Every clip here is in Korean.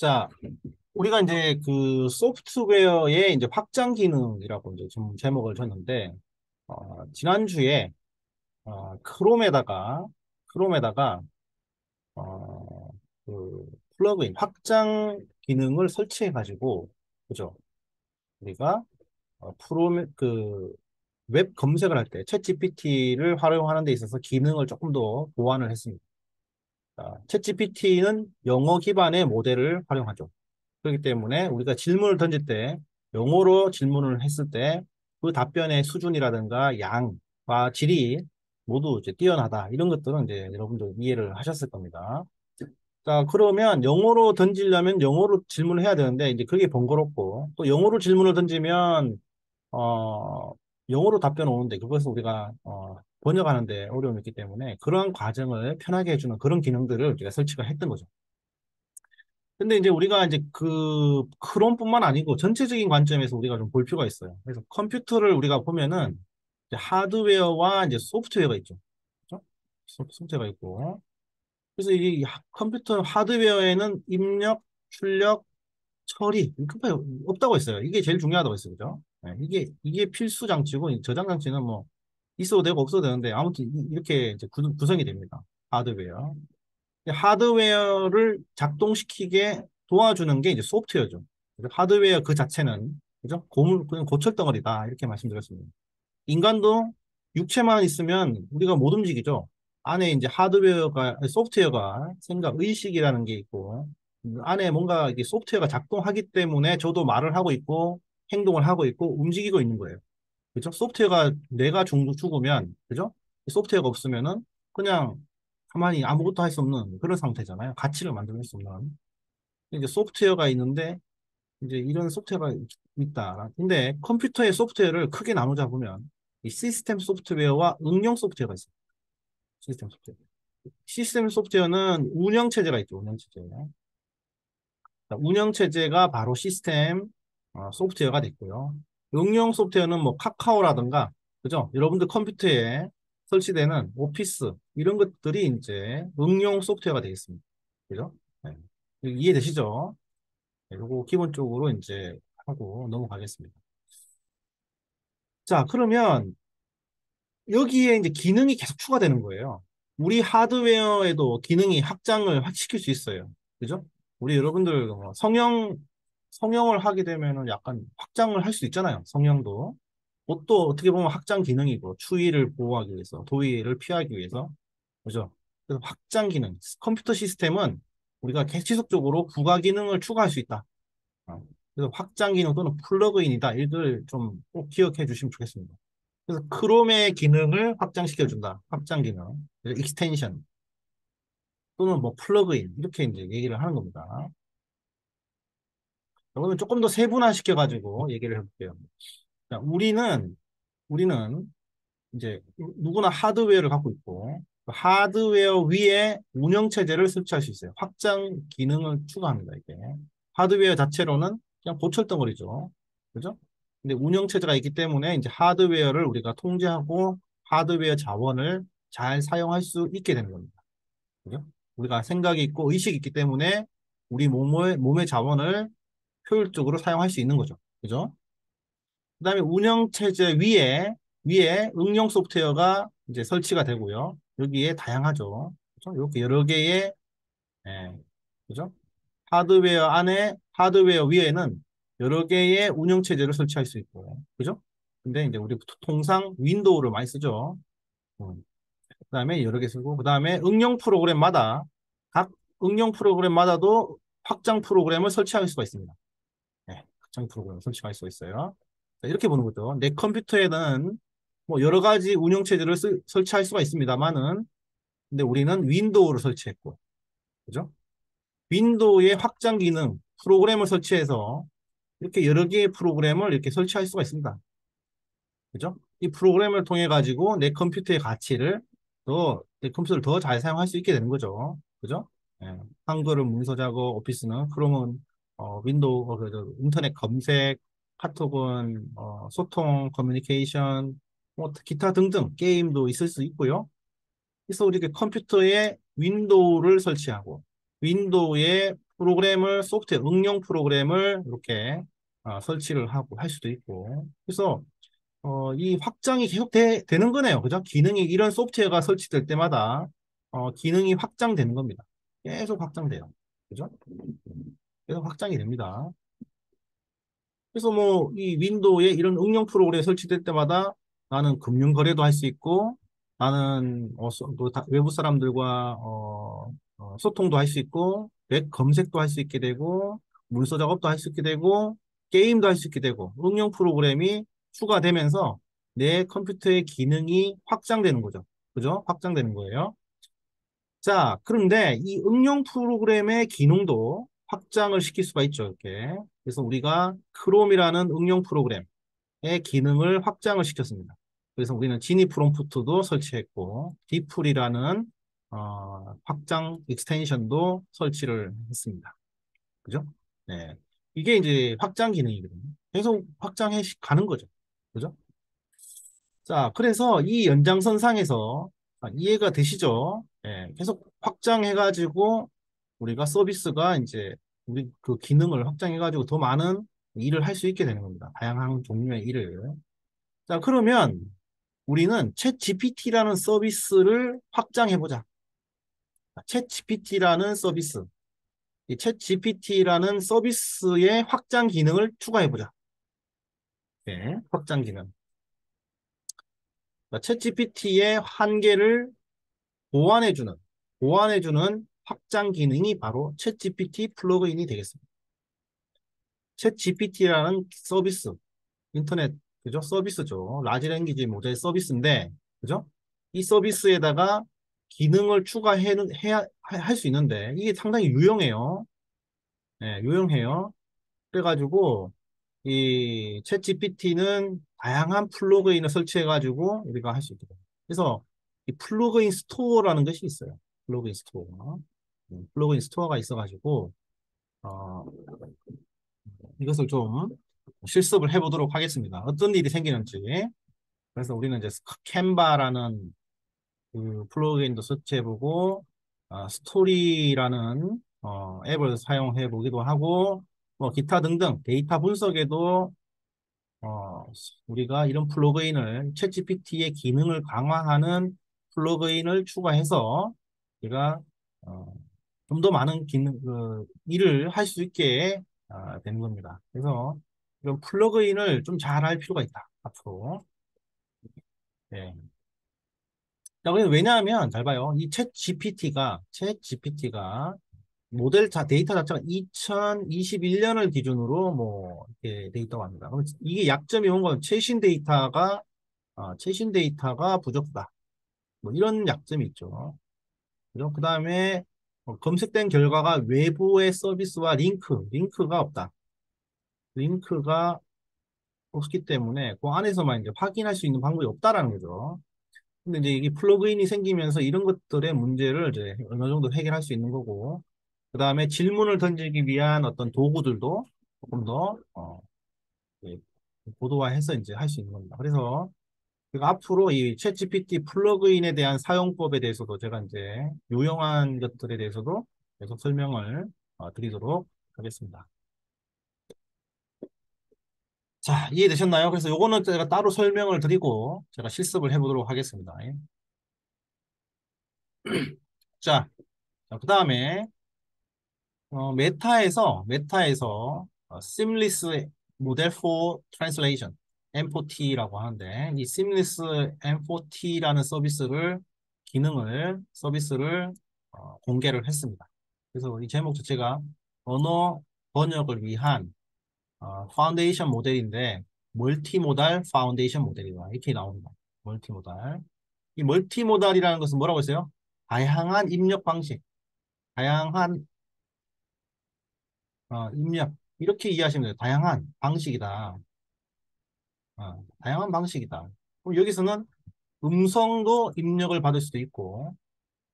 자, 우리가 이제 그 소프트웨어의 이제 확장 기능이라고 이제 좀 제목을 줬는데, 지난주에, 크롬에다가, 어, 그 플러그인 확장 기능을 설치해가지고, 그죠? 우리가, 웹 검색을 할 때, 챗 GPT를 활용하는 데 있어서 기능을 조금 더 보완을 했습니다. 챗 GPT는 영어 기반의 모델을 활용하죠. 그렇기 때문에 우리가 질문을 던질 때 영어로 질문을 했을 때 그 답변의 수준이라든가 양과 질이 모두 이제 뛰어나다. 이런 것들은 이제 여러분들 이해를 하셨을 겁니다. 자, 그러면 영어로 던지려면 영어로 질문을 해야 되는데 이제 그게 번거롭고 또 영어로 질문을 던지면 어, 영어로 답변 오는데 그것을 우리가 번역하는데 어려움이 있기 때문에 그러한 과정을 편하게 해주는 그런 기능들을 우리가 설치가 했던 거죠. 근데 이제 우리가 이제 그 크롬뿐만 아니고 전체적인 관점에서 우리가 좀 볼 필요가 있어요. 그래서 컴퓨터를 우리가 보면은 이제 하드웨어와 이제 소프트웨어가 있죠. 그렇죠? 소프트웨어가 있고. 그래서 이 컴퓨터 하드웨어에는 입력, 출력, 처리, 급하게 없다고 했어요. 이게 제일 중요하다고 했어요. 그죠? 네, 이게 필수 장치고 이 저장 장치는 뭐 있어도 되고 없어도 되는데 아무튼 이렇게 이제 구성이 됩니다. 하드웨어. 하드웨어를 작동시키게 도와주는 게 이제 소프트웨어죠. 그래서 하드웨어 그 자체는 그죠? 그냥 고철덩어리다 이렇게 말씀드렸습니다. 인간도 육체만 있으면 우리가 못 움직이죠. 안에 이제 하드웨어가 소프트웨어가 생각 의식이라는 게 있고 안에 뭔가 이게 소프트웨어가 작동하기 때문에 저도 말을 하고 있고 행동을 하고 있고 움직이고 있는 거예요. 그죠? 소프트웨어가 뇌가 죽으면 그죠? 소프트웨어가 없으면은 그냥 가만히 아무것도 할 수 없는 그런 상태잖아요. 가치를 만들 수 없는. 이제 소프트웨어가 있는데 이제 이런 소프트웨어가 있다. 근데 컴퓨터의 소프트웨어를 크게 나누자 보면 이 시스템 소프트웨어와 응용 소프트웨어가 있어요. 시스템 소프트웨어. 시스템 소프트웨어는 운영 체제가 있죠. 운영 체제. 운영 체제가 바로 시스템 소프트웨어가 됐고요. 응용 소프트웨어는 뭐 카카오라든가 그죠? 여러분들 컴퓨터에 설치되는 오피스 이런 것들이 이제 응용 소프트웨어가 되겠습니다. 그죠? 네. 이해되시죠? 네, 요거 기본적으로 이제 하고 넘어가겠습니다. 자, 그러면 여기에 이제 기능이 계속 추가되는 거예요. 우리 하드웨어에도 기능이 확장을 시킬 수 있어요. 그죠? 우리 여러분들 성형을 하게 되면은 약간 확장을 할 수 있잖아요. 성형도. 옷도 어떻게 보면 확장 기능이고 추위를 보호하기 위해서, 더위를 피하기 위해서. 그죠? 그래서 확장 기능. 컴퓨터 시스템은 우리가 지속적으로 부가 기능을 추가할 수 있다. 그래서 확장 기능 또는 플러그인이다. 이걸 좀 꼭 기억해 주시면 좋겠습니다. 그래서 크롬의 기능을 확장시켜준다. 확장 기능. 그래서 익스텐션 또는 뭐 플러그인 이렇게 이제 얘기를 하는 겁니다. 그러면 조금 더 세분화시켜가지고 얘기를 해볼게요. 자, 우리는 이제 누구나 하드웨어를 갖고 있고 그 하드웨어 위에 운영체제를 설치할 수 있어요. 확장 기능을 추가합니다. 이게 하드웨어 자체로는 그냥 고철덩어리죠. 그죠? 근데 운영체제가 있기 때문에 이제 하드웨어를 우리가 통제하고 하드웨어 자원을 잘 사용할 수 있게 되는 겁니다. 그죠? 우리가 생각이 있고 의식이 있기 때문에 우리 몸의 자원을 효율적으로 사용할 수 있는 거죠. 그죠? 그다음에 운영체제 위에 응용 소프트웨어가 이제 설치가 되고요. 여기에 다양하죠. 그죠? 이렇게 여러 개의 예, 그죠? 하드웨어 위에는 여러 개의 운영체제를 설치할 수 있고, 그죠? 근데 이제 우리 통상 윈도우를 많이 쓰죠. 음. 그다음에 여러 개 쓰고, 그다음에 각 응용 프로그램마다도 확장 프로그램을 설치할 수가 있습니다. 네, 확장 프로그램을 설치할 수가 있어요. 자, 이렇게 보는 거죠. 내 컴퓨터에는 뭐 여러 가지 운영체제를 설치할 수가 있습니다만은, 근데 우리는 윈도우를 설치했고, 그죠? 윈도우의 확장 기능, 프로그램을 설치해서 이렇게 여러 개의 프로그램을 이렇게 설치할 수가 있습니다. 그죠? 이 프로그램을 통해 가지고 내 컴퓨터를 더 잘 사용할 수 있게 되는 거죠. 그죠? 예. 한글은 문서 작업, 오피스는 크롬은 윈도우, 인터넷 검색, 카톡은 소통, 커뮤니케이션, 뭐 기타 등등 게임도 있을 수 있고요. 그래서 우리 컴퓨터에 윈도우를 설치하고 윈도우에 프로그램을, 소프트웨어, 응용 프로그램을 이렇게 설치를 하고 할 수도 있고. 그래서 이 확장이 계속 되는 거네요. 그죠? 기능이, 이런 소프트웨어가 설치될 때마다 기능이 확장되는 겁니다. 계속 확장돼요. 그죠? 계속 확장이 됩니다. 그래서 뭐 이 윈도우에 이런 응용 프로그램이 설치될 때마다 나는 금융 거래도 할 수 있고, 나는 또 외부 사람들과 소통도 할 수 있고, 웹 검색도 할 수 있게 되고, 문서 작업도 할 수 있게 되고, 게임도 할 수 있게 되고, 응용 프로그램이 추가되면서 내 컴퓨터의 기능이 확장되는 거죠. 그죠? 확장되는 거예요. 자, 그런데 이 응용 프로그램의 기능도 확장을 시킬 수가 있죠, 이렇게. 그래서 우리가 크롬이라는 응용 프로그램의 기능을 확장을 시켰습니다. 그래서 우리는 지니 프롬프트도 설치했고, 디플이라는 확장 익스텐션도 설치를 했습니다. 그죠? 네. 이게 이제 확장 기능이거든요. 계속 확장해 가는 거죠. 그죠? 자, 그래서 이 연장선상에서 이해가 되시죠? 예, 계속 확장해가지고 우리가 서비스가 이제 우리 그 기능을 확장해가지고 더 많은 일을 할 수 있게 되는 겁니다. 다양한 종류의 일을. 자, 그러면 우리는 챗 GPT라는 서비스를 확장해보자. 챗 GPT라는 서비스. 이 챗 GPT라는 서비스의 확장 기능을 추가해보자. 네, 확장 기능. 챗 GPT의 한계를 보완해주는, 보완해주는 확장 기능이 바로 챗GPT 플러그인이 되겠습니다. 챗GPT라는 서비스, 인터넷, 그죠? 서비스죠. 라지 랭귀지 모델 서비스인데, 그죠? 이 서비스에다가 기능을 할 수 있는데, 이게 상당히 유용해요. 네, 유용해요. 그래가지고, 이 챗GPT는 다양한 플러그인을 설치해가지고 우리가 할 수 있게 됩니다. 그래서 이 플러그인 스토어라는 것이 있어요. 플러그인 스토어. 플러그인 스토어가 있어가지고 어, 이것을 좀 실습을 해보도록 하겠습니다. 어떤 일이 생기는지. 그래서 우리는 이제 캔바라는 그 플러그인도 설치해보고 스토리라는 앱을 사용해 보기도 하고 뭐 기타 등등 데이터 분석에도 어, 우리가 이런 플러그인을 챗GPT의 기능을 강화하는 플러그인을 추가해서 우리가 좀 더 많은 일을 할 수 있게 되는 겁니다. 그래서 이런 플러그인을 좀 잘 할 필요가 있다. 앞으로. 네. 자, 왜냐하면 잘 봐요. 이 챗GPT가 모델 데이터 자체가 2021년을 기준으로 뭐 이렇게 데이터가 합니다. 그럼 이게 약점이 온 건 최신 데이터가 부족하다. 뭐 이런 약점이 있죠. 그죠? 그 다음에 검색된 결과가 외부의 서비스와 링크가 없다. 링크가 없기 때문에 그 안에서만 이제 확인할 수 있는 방법이 없다라는 거죠. 근데 이제 이게 플러그인이 생기면서 이런 것들의 문제를 이제 어느 정도 해결할 수 있는 거고, 그 다음에 질문을 던지기 위한 어떤 도구들도 조금 더 예, 고도화해서 이제 할 수 있는 겁니다. 그래서 그리고 앞으로 이 챗GPT 플러그인에 대한 사용법에 대해서도 제가 이제 유용한 것들에 대해서도 계속 설명을 드리도록 하겠습니다. 자, 이해되셨나요? 그래서 요거는 제가 따로 설명을 드리고 제가 실습을 해보도록 하겠습니다. 자, 그 다음에 메타에서 Seamless Model for Translation M4T라고 하는데 이 Seamless M4T라는 서비스를 공개를 했습니다. 그래서 이 제목 자체가 언어 번역을 위한 파운데이션 모델인데 멀티모달 파운데이션 모델이다 이렇게 나옵니다. 멀티모달. 이 멀티모달이라는 것은 뭐라고 했어요? 다양한 입력 방식, 다양한 입력 이렇게 이해하시면 돼요. 다양한 방식이다. 다양한 방식이다. 그럼 여기서는 음성도 입력을 받을 수도 있고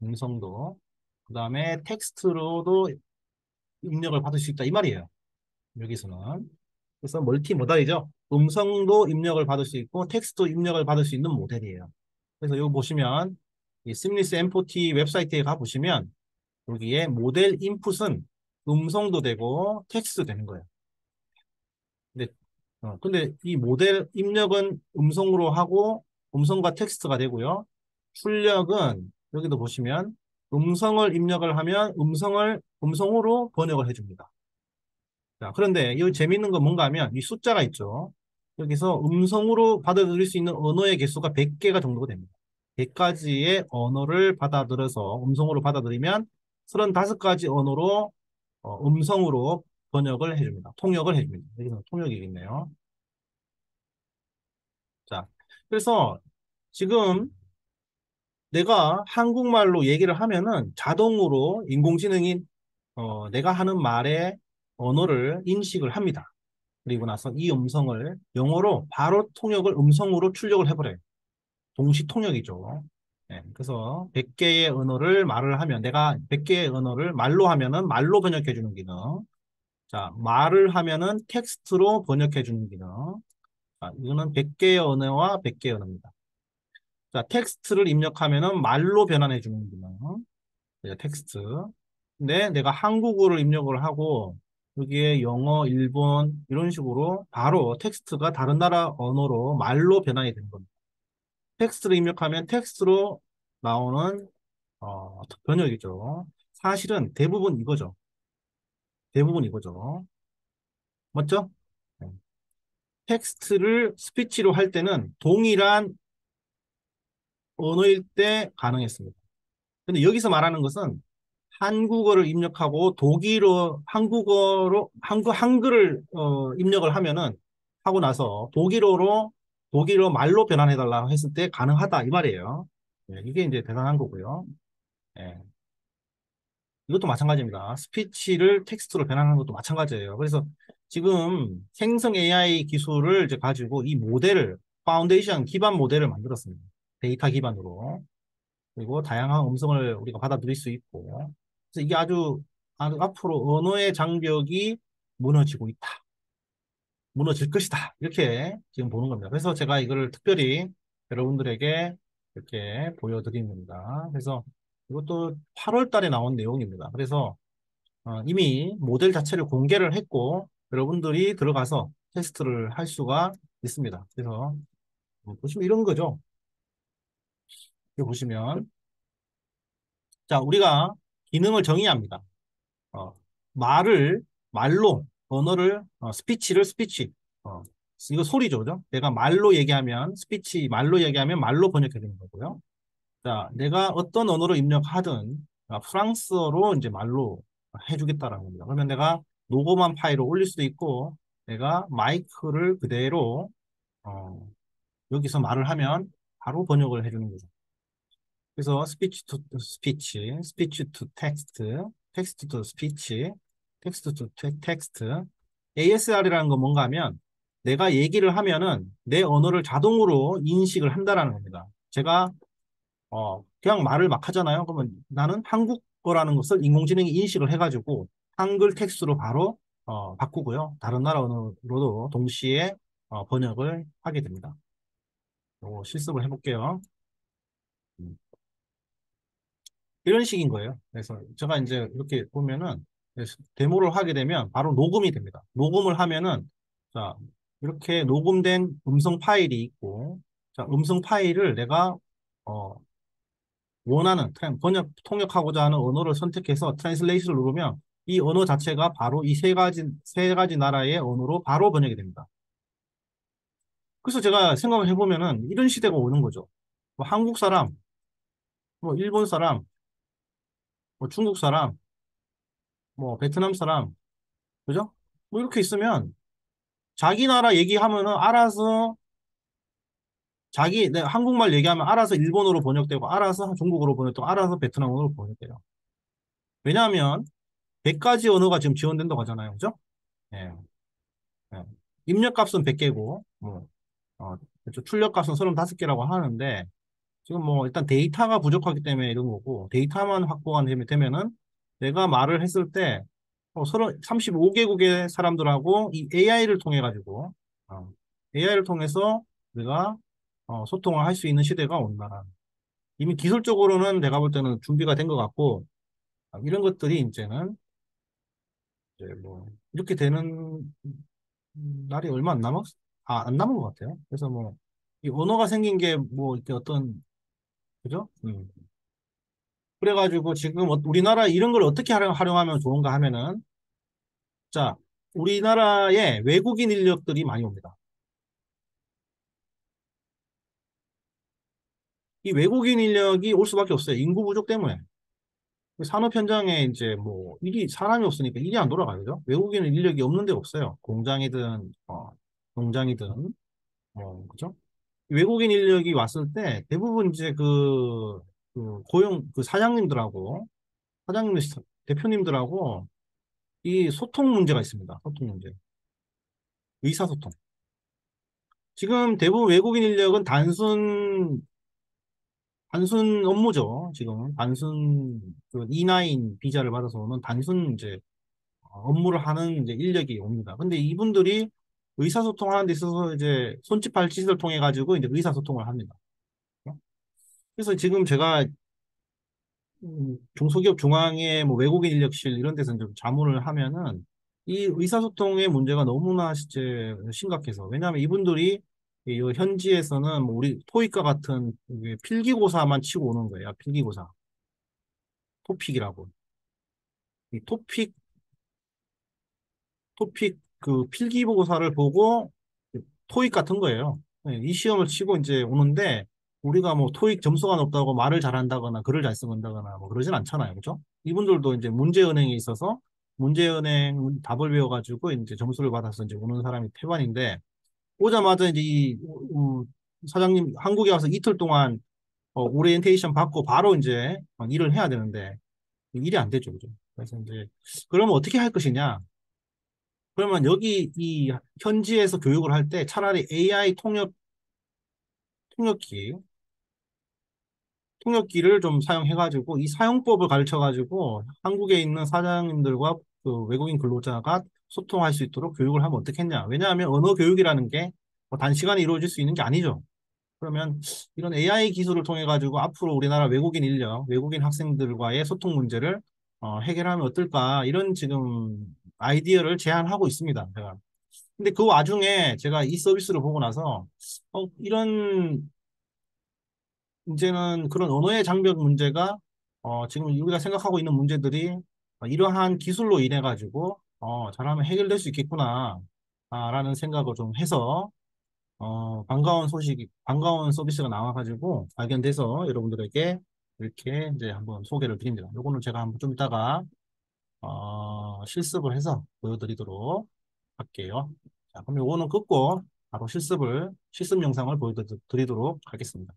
음성도 그 다음에 텍스트로도 입력을 받을 수 있다 이 말이에요. 여기서는 그래서 멀티모달이죠. 음성도 입력을 받을 수 있고 텍스트도 입력을 받을 수 있는 모델이에요. 그래서 여기 보시면 이 심리스 M4T 웹사이트에 가보시면 여기에 모델 인풋은 음성도 되고 텍스트도 되는 거예요. 근데, 근데 이 모델 입력은 음성으로 하고 음성과 텍스트가 되고요. 출력은 여기도 보시면 음성을 입력을 하면 음성으로 번역을 해줍니다. 자, 그런데 이 재밌는 건 뭔가 하면 이 숫자가 있죠. 여기서 음성으로 받아들일 수 있는 언어의 개수가 100개가 정도가 됩니다. 100가지의 언어를 받아들여서 음성으로 받아들이면 35가지 언어로 음성으로 번역을 해줍니다. 통역을 해줍니다. 여기서 통역이겠네요. 자, 그래서 지금 내가 한국말로 얘기를 하면은 자동으로 인공지능이 내가 하는 말의 언어를 인식을 합니다. 그리고 나서 이 음성을 영어로 바로 통역을 음성으로 출력을 해버려요. 동시 통역이죠. 네, 그래서 100개의 언어를 말을 하면 내가 100개의 언어를 말로 하면은 말로 번역해주는 기능. 자, 말을 하면은 텍스트로 번역해주는 기능. 자, 이거는 100개의 언어와 100개의 언어입니다. 자, 텍스트를 입력하면은 말로 변환해주는 기능. 네, 텍스트. 근데 내가 한국어를 입력을 하고 여기에 영어, 일본 이런 식으로 바로 텍스트가 다른 나라 언어로 말로 변환이 되는 겁니다. 텍스트를 입력하면 텍스트로 나오는 번역이죠. 사실은 대부분 이거죠. 대부분 이거죠. 맞죠? 네. 텍스트를 스피치로 할 때는 동일한 언어일 때 가능했습니다. 근데 여기서 말하는 것은 한국어를 입력하고 독일어, 한글을 입력을 하면은 하고 나서 독일어 말로 변환해달라고 했을 때 가능하다 이 말이에요. 네, 이게 이제 대단한 거고요. 예, 이것도 마찬가지입니다. 스피치를 텍스트로 변환하는 것도 마찬가지예요. 그래서 지금 생성 AI 기술을 이제 가지고 이 모델을 파운데이션 기반 모델을 만들었습니다. 데이터 기반으로. 그리고 다양한 음성을 우리가 받아들일 수 있고. 그래서 이게 아주 앞으로 언어의 장벽이 무너지고 있다. 무너질 것이다. 이렇게 지금 보는 겁니다. 그래서 제가 이거를 특별히 여러분들에게 이렇게 보여드린 겁니다. 그래서 이것도 8월 달에 나온 내용입니다. 그래서 이미 모델 자체를 공개를 했고 여러분들이 들어가서 테스트를 할 수가 있습니다. 그래서 보시면 이런 거죠. 여기 보시면 자 우리가 기능을 정의합니다. 어, 언어를 스피치를 스피치 이거 소리죠, 그죠? 내가 말로 얘기하면 스피치 말로 얘기하면 말로 번역해 주는 거고요. 자, 내가 어떤 언어로 입력하든 프랑스어로 이제 말로 해주겠다라는 겁니다. 그러면 내가 녹음한 파일을 올릴 수도 있고, 내가 마이크를 그대로 여기서 말을 하면 바로 번역을 해주는 거죠. 그래서 스피치 투 스피치, 스피치 투 텍스트, 텍스트 투 스피치, 텍스트 투 텍스트. ASR이라는 건 뭔가 하면 내가 얘기를 하면은 내 언어를 자동으로 인식을 한다라는 겁니다. 제가 그냥 말을 막 하잖아요. 그러면 나는 한국어라는 것을 인공지능이 인식을 해가지고 한글 텍스트로 바로 바꾸고요. 다른 나라 언어로도 동시에 번역을 하게 됩니다. 요거 실습을 해볼게요. 음, 이런 식인 거예요. 그래서 제가 이제 이렇게 보면은 데모를 하게 되면 바로 녹음이 됩니다. 녹음을 하면은 자 이렇게 녹음된 음성 파일이 있고 자 음성 파일을 내가 어, 원하는 통역하고자 하는 언어를 선택해서 트랜슬레이션을 누르면 이 언어 자체가 바로 이 세 가지 나라의 언어로 바로 번역이 됩니다. 그래서 제가 생각을 해보면은 이런 시대가 오는 거죠. 뭐 한국 사람, 뭐 일본 사람, 뭐 중국 사람, 뭐 베트남 사람, 그죠? 뭐 이렇게 있으면 자기 나라 얘기하면은 알아서 한국말 얘기하면 알아서 일본어로 번역되고 알아서 중국어로 번역되고 알아서 베트남어로 번역돼요. 왜냐하면 100가지 언어가 지금 지원된다고 하잖아요. 그죠? 예. 예. 입력값은 100개고, 그렇죠. 출력값은 35개라고 하는데, 지금 뭐, 일단 데이터가 부족하기 때문에 이런 거고, 데이터만 확보가 되면은, 내가 말을 했을 때, 35개국의 사람들하고 이 AI를 통해가지고, AI를 통해서 우리가 소통을 할 수 있는 시대가 온다. 이미 기술적으로는 내가 볼 때는 준비가 된 것 같고, 이런 것들이 이제는 이제 뭐 이렇게 되는 날이 얼마 안 남았, 안 남은 것 같아요. 그래서 뭐 이 언어가 생긴 게 뭐 이렇게 어떤 그죠? 그래가지고 지금 우리나라 이런 걸 어떻게 활용하면 좋은가 하면은 자, 우리나라에 외국인 인력들이 많이 옵니다. 이 외국인 인력이 올 수밖에 없어요. 인구 부족 때문에. 산업 현장에 이제 뭐 일이 사람이 없으니까 일이 안 돌아가요. 그죠? 외국인 인력이 없는 데 없어요. 공장이든 농장이든 그죠? 외국인 인력이 왔을 때 대부분 이제 그 고용 그 사장님들하고 사장님 대표님들하고 이 소통 문제가 있습니다. 소통 문제. 의사소통. 지금 대부분 외국인 인력은 단순 업무죠. 지금 단순 그 E9 비자를 받아서 오는 단순 이제 업무를 하는 이제 인력이 옵니다. 근데 이분들이 의사소통하는 데 있어서 이제 손짓 발짓을 통해 가지고 이제 의사소통을 합니다. 그래서 지금 제가 중소기업 중앙회 뭐 외국인 인력실 이런 데서 좀 자문을 하면은 이 의사소통의 문제가 너무나 이제 심각해서 왜냐하면 이분들이 이 현지에서는 뭐 우리 토익과 같은 이게 필기고사만 치고 오는 거예요. 필기고사, 토픽이라고. 이 토픽 그 필기고사를 보고 토익 같은 거예요. 네, 이 시험을 치고 이제 오는데 우리가 뭐 토익 점수가 높다고 말을 잘한다거나 글을 잘 쓴다거나 뭐 그러진 않잖아요. 그죠? 이분들도 이제 문제은행에 있어서 문제은행 답을 외워가지고 이제 점수를 받아서 이제 오는 사람이 태반인데 오자마자 이제 사장님 한국에 와서 이틀 동안 오리엔테이션 받고 바로 이제 일을 해야 되는데 일이 안 되죠. 그죠? 그래서 이제 그러면 어떻게 할 것이냐? 그러면 여기 이 현지에서 교육을 할 때 차라리 AI 통역기, 통역기를 좀 사용해가지고 이 사용법을 가르쳐가지고 한국에 있는 사장님들과 그 외국인 근로자가 소통할 수 있도록 교육을 하면 어떻겠냐. 왜냐하면 언어 교육이라는 게뭐 단시간에 이루어질 수 있는 게 아니죠. 그러면 이런 AI 기술을 통해 가지고 앞으로 우리나라 외국인 인력, 외국인 학생들과의 소통 문제를 해결하면 어떨까 이런 지금 아이디어를 제안하고 있습니다. 제가. 근데 그 와중에 제가 이 서비스를 보고 나서 이런 이제는 그런 언어의 장벽 문제가 지금 우리가 생각하고 있는 문제들이 이러한 기술로 인해 가지고 잘하면 해결될 수 있겠구나 라는 생각을 좀 해서 반가운 서비스가 나와가지고 발견돼서 여러분들에게 이렇게 이제 한번 소개를 드립니다. 요거는 제가 한번 좀 이따가 실습을 해서 보여드리도록 할게요. 자, 그럼 요거는 끊고 바로 실습 영상을 보여드리도록 하겠습니다.